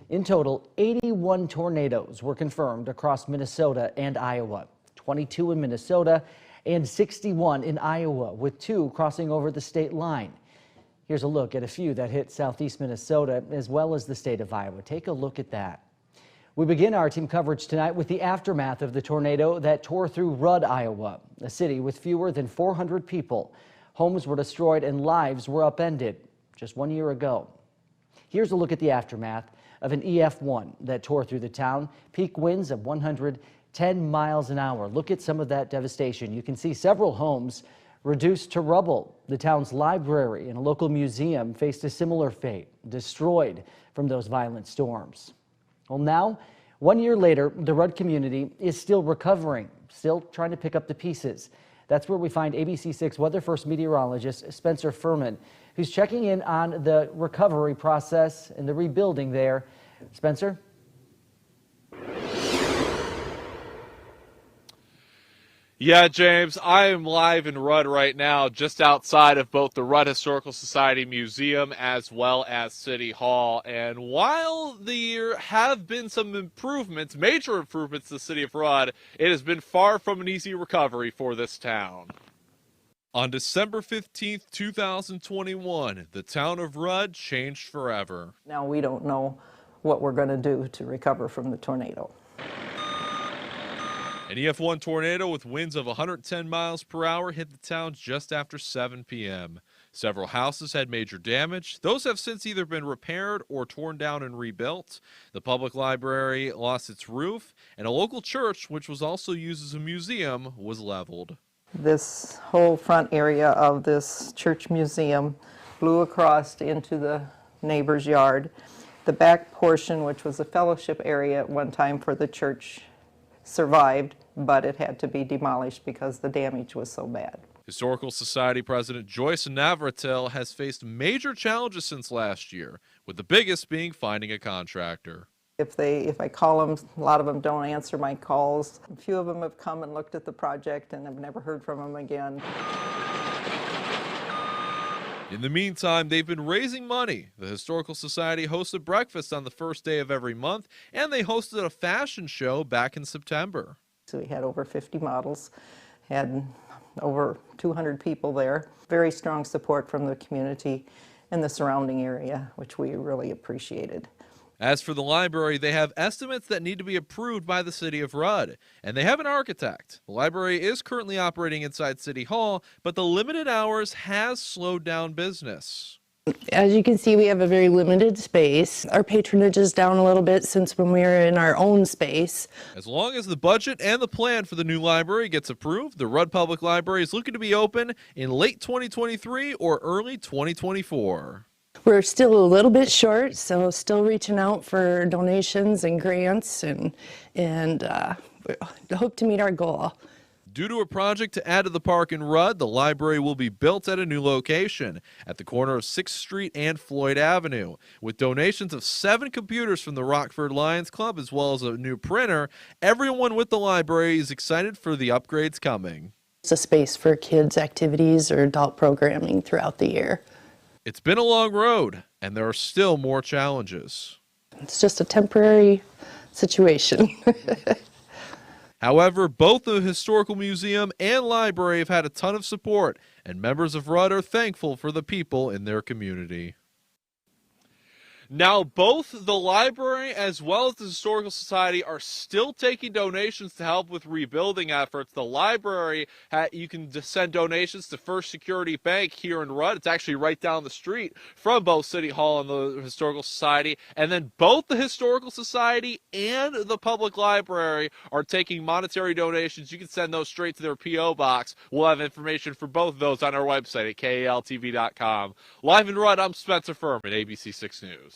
In total, 81 tornadoes were confirmed across Minnesota and Iowa, 22 in Minnesota and 61 in Iowa, with 2 crossing over the state line. Here's a look at a few that hit southeast Minnesota as well as the state of Iowa. Take a look at that. We begin our team coverage tonight with the aftermath of the tornado that tore through Rudd, Iowa, a city with fewer than 400 people. Homes were destroyed and lives were upended just 1 year ago. Here's a look at the aftermath of an EF1 that tore through the town. Peak winds of 110 miles an hour. Look at some of that devastation. You can see several homes reduced to rubble. The town's library and a local museum faced a similar fate, destroyed from those violent storms. Well, now, 1 year later, the Rudd community is still recovering, still trying to pick up the pieces. That's where we find ABC6 Weather First meteorologist Spencer Furman, who's checking in on the recovery process and the rebuilding there. Spencer? Yeah, James, I am live in Rudd right now, just outside of both the Rudd Historical Society Museum as well as City Hall. And while there have been some improvements, major improvements to the city of Rudd, it has been far from an easy recovery for this town. On December 15th, 2021, the town of Rudd changed forever. Now we don't know what we're going to do to recover from the tornado. An EF1 tornado with winds of 110 miles per hour hit the town just after 7 p.m. Several houses had major damage. Those have since either been repaired or torn down and rebuilt. The public library lost its roof, and a local church, which was also used as a museum, was leveled. This whole front area of this church museum blew across into the neighbor's yard. The back portion, which was a fellowship area at one time for the church, survived, but it had to be demolished because the damage was so bad. Historical Society President Joyce Navratil has faced major challenges since last year, with the biggest being finding a contractor. If I call them, a lot of them don't answer my calls. A few of them have come and looked at the project and I've never heard from them again. In the meantime, they've been raising money. The Historical Society hosts a breakfast on the first day of every month, and they hosted a fashion show back in September. So we had over 50 models, had over 200 people there. Very strong support from the community and the surrounding area, which we really appreciated. As for the library, they have estimates that need to be approved by the city of Rudd, and they have an architect. The library is currently operating inside City Hall, but the limited hours has slowed down business. As you can see, we have a very limited space. Our patronage is down a little bit since when we were in our own space. As long as the budget and the plan for the new library gets approved, the Rudd Public Library is looking to be open in late 2023 or early 2024. We're still a little bit short, so still reaching out for donations and grants and hope to meet our goal. Due to a project to add to the park in Rudd, the library will be built at a new location at the corner of 6th Street and Floyd Avenue. With donations of 7 computers from the Rockford Lions Club as well as a new printer, everyone with the library is excited for the upgrades coming. It's a space for kids' activities or adult programming throughout the year. It's been a long road, and there are still more challenges. It's just a temporary situation. However, both the Historical Museum and Library have had a ton of support, and members of Rudd are thankful for the people in their community. Now, both the library as well as the Historical Society are still taking donations to help with rebuilding efforts. The library, you can send donations to First Security Bank here in Rudd. It's actually right down the street from both City Hall and the Historical Society. And then both the Historical Society and the Public Library are taking monetary donations. You can send those straight to their P.O. box. We'll have information for both of those on our website at KAAL-TV.com. Live in Rudd, I'm Spencer Furman, ABC6 News.